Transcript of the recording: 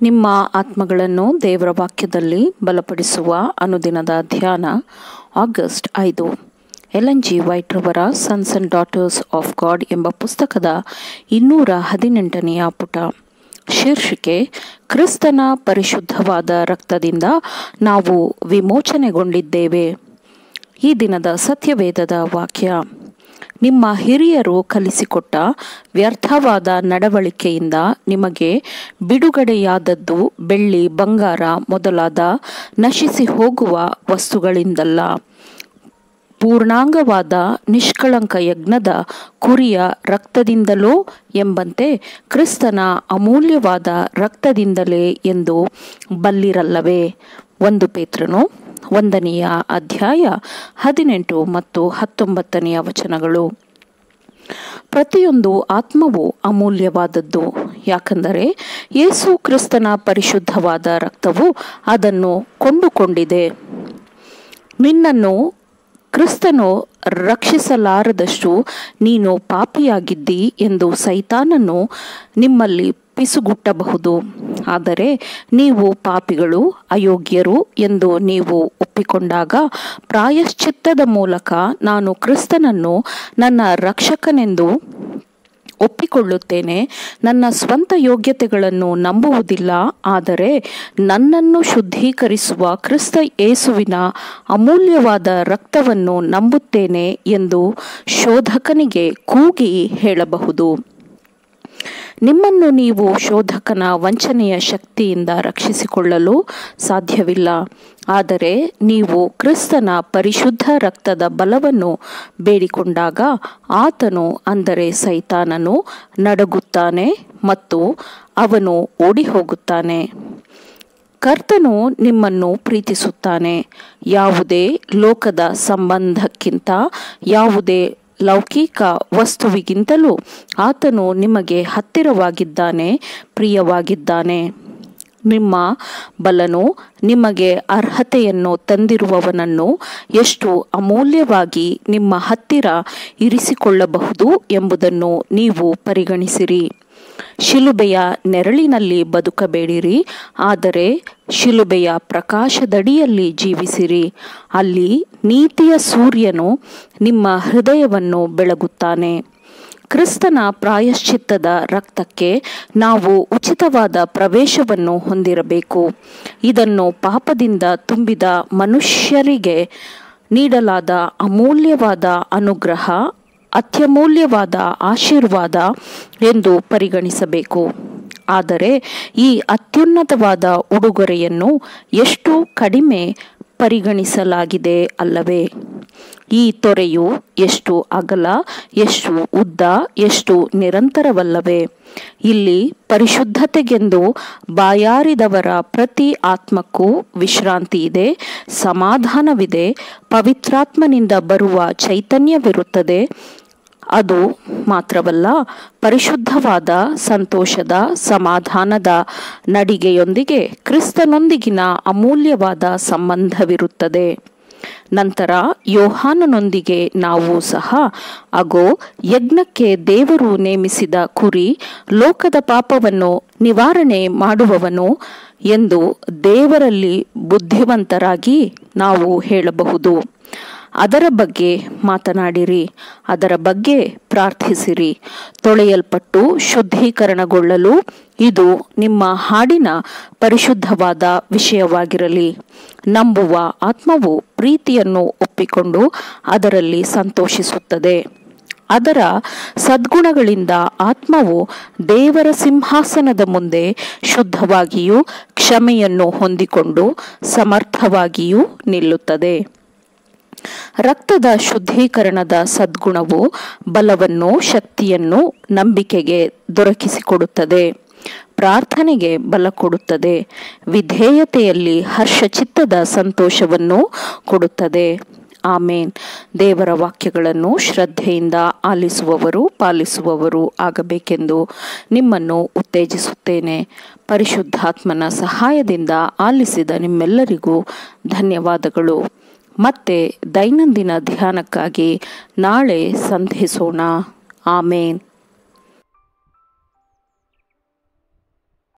ನಿಮ್ಮ ಆತ್ಮಗಳನ್ನು ದೇವರ ವಾಕ್ಯದಲ್ಲಿ ಬಲಪಡಿಸುವ ಅನುದಿನದ ಧ್ಯಾನ ಆಗಸ್ಟ್ 5. ಎಲೆನ್ ಜಿ ವೈಟ್ ರವರ sons and daughters of god ಎಂಬ ಪುಸ್ತಕದ 218ನೇ ಪುಟ. ಶೀರ್ಷಿಕೆ: ಕ್ರಿಸ್ತನ ಪರಿಶುದ್ಧವಾದ ರಕ್ತದಿಂದ ನಾವು ವಿಮೋಚನೆಗೊಂಡಿದ್ದೇವೆ. ಈ ದಿನದ ಸತ್ಯವೇದದ ವಾಕ್ಯ: ನಿಮ್ಮ ಹಿರಿಯರು ಕಲಿಸಿಕೊಟ್ಟ ವ್ಯರ್ಥವಾದ ನಡವಳಿಕೆಯಿಂದ ನಿಮಗೆ ಬಿಡುಗಡೆಯಾದದ್ದು ಬೆಳ್ಳಿ, ಬಂಗಾರ ಮೊದಲಾದ ನಶಿಸಿ ಹೋಗುವ ವಸ್ತುಗಳಿಂದಲ್ಲ, ಪೂರ್ಣಾಂಗವಾದ ನಿಷ್ಕಳಂಕ ಯಜ್ಞದ ಕುರಿಯ ರಕ್ತದಿಂದಲೋ ಎಂಬಂತೆ ಕ್ರಿಸ್ತನ ಅಮೂಲ್ಯವಾದ ರಕ್ತದಿಂದಲೇ ಎಂದು ಬಲ್ಲಿರಲ್ಲವೇ. 1 ಪೇತ್ರನು 1ನೇ ಅಧ್ಯಾಯ 18 ಮತ್ತು 19ನೇ ವಚನಗಳು. ಪ್ರತಿಯೊಂದು ಆತ್ಮವು ಅಮೂಲ್ಯವಾದದ್ದು, ಯಾಕಂದರೆ ಯೇಸು ಕ್ರಿಸ್ತನ ಪರಿಶುದ್ಧವಾದ ರಕ್ತವು ಅದನ್ನು ಕೊಂಡುಕೊಂಡಿದೆ. ನಿನ್ನನ್ನು ಕ್ರಿಸ್ತನು ರಕ್ಷಿಸಲಾರದಷ್ಟು ನೀನು ಪಾಪಿಯಾಗಿದ್ದಿ ಎಂದು ಸೈತಾನನು ನಿಮ್ಮಲ್ಲಿ ಪಿಸುಗುಟ್ಟಬಹುದು. ಆದರೆ ನೀವು ಪಾಪಿಗಳು, ಅಯೋಗ್ಯರು ಎಂದು ನೀವು ಒಪ್ಪಿಕೊಂಡಾಗ ಪ್ರಾಯಶ್ಚಿತ್ತದ ಮೂಲಕ ನಾನು ಕ್ರಿಸ್ತನನ್ನು ನನ್ನ ರಕ್ಷಕನೆಂದು ಒಪ್ಪಿಕೊಳ್ಳುತ್ತೇನೆ. ನನ್ನ ಸ್ವಂತ ಯೋಗ್ಯತೆಗಳನ್ನು ನಂಬುವುದಿಲ್ಲ, ಆದರೆ ನನ್ನನ್ನು ಶುದ್ಧೀಕರಿಸುವ ಕ್ರಿಸ್ತ ಯೇಸುವಿನ ಅಮೂಲ್ಯವಾದ ರಕ್ತವನ್ನು ನಂಬುತ್ತೇನೆ ಎಂದು ಶೋಧಕನಿಗೆ ಕೂಗಿ ಹೇಳಬಹುದು. ನಿಮ್ಮನ್ನು ನೀವು ಶೋಧಕನ ವಂಚನೆಯ ಶಕ್ತಿಯಿಂದ ರಕ್ಷಿಸಿಕೊಳ್ಳಲು ಸಾಧ್ಯವಿಲ್ಲ. ಆದರೆ ನೀವು ಕ್ರಿಸ್ತನ ಪರಿಶುದ್ಧ ರಕ್ತದ ಬಲವನ್ನು ಬೇಡಿಕೊಂಡಾಗ ಆತನು, ಅಂದರೆ ಸೈತಾನನು, ನಡುಗುತ್ತಾನೆ ಮತ್ತು ಅವನು ಓಡಿಹೋಗುತ್ತಾನೆ. ಕರ್ತನು ನಿಮ್ಮನ್ನು ಪ್ರೀತಿಸುತ್ತಾನೆ. ಯಾವುದೇ ಲೋಕದ ಸಂಬಂಧಕ್ಕಿಂತ, ಯಾವುದೇ ಲೌಕಿಕ ವಸ್ತುವಿಗಿಂತಲೂ ಆತನು ನಿಮಗೆ ಹತ್ತಿರವಾಗಿದ್ದಾನೆ, ಪ್ರಿಯವಾಗಿದ್ದಾನೆ. ನಿಮ್ಮ ಬಲನು ನಿಮಗೆ ಅರ್ಹತೆಯನ್ನು ತಂದಿರುವವನನ್ನು ಎಷ್ಟು ಅಮೂಲ್ಯವಾಗಿ ನಿಮ್ಮ ಹತ್ತಿರ ಇರಿಸಿಕೊಳ್ಳಬಹುದು ಎಂಬುದನ್ನು ನೀವು ಪರಿಗಣಿಸಿರಿ. ಶಿಲುಬೆಯ ನೆರಳಿನಲ್ಲಿ ಬದುಕಬೇಡಿರಿ, ಆದರೆ ಶಿಲುಬೆಯ ಪ್ರಕಾಶದಡಿಯಲ್ಲಿ ಜೀವಿಸಿರಿ. ಅಲ್ಲಿ ನೀತಿಯ ಸೂರ್ಯನು ನಿಮ್ಮ ಹೃದಯವನ್ನು ಬೆಳಗುತ್ತಾನೆ. ಕ್ರಿಸ್ತನ ಪ್ರಾಯಶ್ಚಿತ್ತದ ರಕ್ತಕ್ಕೆ ನಾವು ಉಚಿತವಾದ ಪ್ರವೇಶವನ್ನು ಹೊಂದಿರಬೇಕು. ಇದನ್ನು ಪಾಪದಿಂದ ತುಂಬಿದ ಮನುಷ್ಯರಿಗೆ ನೀಡಲಾದ ಅಮೂಲ್ಯವಾದ ಅನುಗ್ರಹ, ಅತ್ಯಮೂಲ್ಯವಾದ ಆಶೀರ್ವಾದ ಎಂದು ಪರಿಗಣಿಸಬೇಕು. ಆದರೆ ಈ ಅತ್ಯುನ್ನತವಾದ ಉಡುಗೊರೆಯನ್ನು ಎಷ್ಟು ಕಡಿಮೆ ಪರಿಗಣಿಸಲಾಗಿದೆ ಅಲ್ಲವೇ. ಈ ತೊರೆಯು ಎಷ್ಟು ಅಗಲ, ಎಷ್ಟು ಉದ್ದ, ಎಷ್ಟು ನಿರಂತರವಲ್ಲವೇ. ಇಲ್ಲಿ ಪರಿಶುದ್ಧತೆಗೆಂದು ಬಾಯಾರಿದವರ ಪ್ರತಿ ಆತ್ಮಕ್ಕೂ ವಿಶ್ರಾಂತಿ ಇದೆ, ಸಮಾಧಾನವಿದೆ, ಪವಿತ್ರಾತ್ಮನಿಂದ ಬರುವ ಚೈತನ್ಯವಿರುತ್ತದೆ. ಅದು ಮಾತ್ರವಲ್ಲ, ಪರಿಶುದ್ಧವಾದ ಸಂತೋಷದ, ಸಮಾಧಾನದ ನಡಿಗೆಯೊಂದಿಗೆ ಕ್ರಿಸ್ತನೊಂದಿಗಿನ ಅಮೂಲ್ಯವಾದ ಸಂಬಂಧವಿರುತ್ತದೆ. ನಂತರ ಯೋಹಾನನೊಂದಿಗೆ ನಾವು ಸಹ, ಅಗೋ, ಯಜ್ಞಕ್ಕೆ ದೇವರು ನೇಮಿಸಿದ ಕುರಿ, ಲೋಕದ ಪಾಪವನ್ನು ನಿವಾರಣೆ ಮಾಡುವವನು ಎಂದು ದೇವರಲ್ಲಿ ಬುದ್ಧಿವಂತರಾಗಿ ನಾವು ಹೇಳಬಹುದು. ಅದರ ಬಗ್ಗೆ ಮಾತನಾಡಿರಿ, ಅದರ ಬಗ್ಗೆ ಪ್ರಾರ್ಥಿಸಿರಿ. ತೊಳೆಯಲ್ಪಟ್ಟು ಶುದ್ಧೀಕರಣಗೊಳ್ಳಲು ಇದು ನಿಮ್ಮ ಹಾಡಿನ ಪರಿಶುದ್ಧವಾದ ವಿಷಯವಾಗಿರಲಿ. ನಂಬುವ ಆತ್ಮವು ಪ್ರೀತಿಯನ್ನು ಒಪ್ಪಿಕೊಂಡು ಅದರಲ್ಲಿ ಸಂತೋಷಿಸುತ್ತದೆ. ಅದರ ಸದ್ಗುಣಗಳಿಂದ ಆತ್ಮವು ದೇವರ ಸಿಂಹಾಸನದ ಮುಂದೆ ಶುದ್ಧವಾಗಿಯೂ ಕ್ಷಮೆಯನ್ನು ಹೊಂದಿಕೊಂಡು ಸಮರ್ಥವಾಗಿಯೂ ನಿಲ್ಲುತ್ತದೆ. ರಕ್ತದ ಶುದ್ಧೀಕರಣದ ಸದ್ಗುಣವು ಬಲವನ್ನು, ಶಕ್ತಿಯನ್ನು, ನಂಬಿಕೆಗೆ ದೊರಕಿಸಿಕೊಡುತ್ತದೆ, ಪ್ರಾರ್ಥನೆಗೆ ಬಲ ಕೊಡುತ್ತದೆ, ವಿಧೇಯತೆಯಲ್ಲಿ ಹರ್ಷಚಿತ್ತದ ಸಂತೋಷವನ್ನು ಕೊಡುತ್ತದೆ. ಆಮೇನ್. ದೇವರ ವಾಕ್ಯಗಳನ್ನು ಶ್ರದ್ಧೆಯಿಂದ ಆಲಿಸುವವರು, ಪಾಲಿಸುವವರು ಆಗಬೇಕೆಂದು ನಿಮ್ಮನ್ನು ಉತ್ತೇಜಿಸುತ್ತೇನೆ. ಪರಿಶುದ್ಧಾತ್ಮನ ಸಹಾಯದಿಂದ ಆಲಿಸಿದ ನಿಮ್ಮೆಲ್ಲರಿಗೂ ಧನ್ಯವಾದಗಳು. ಮತ್ತೆ ದೈನಂದಿನ ಧ್ಯಾನಕ್ಕಾಗಿ ನಾಳೆ ಸಂಧಿಸೋಣ. ಆಮೇನ್.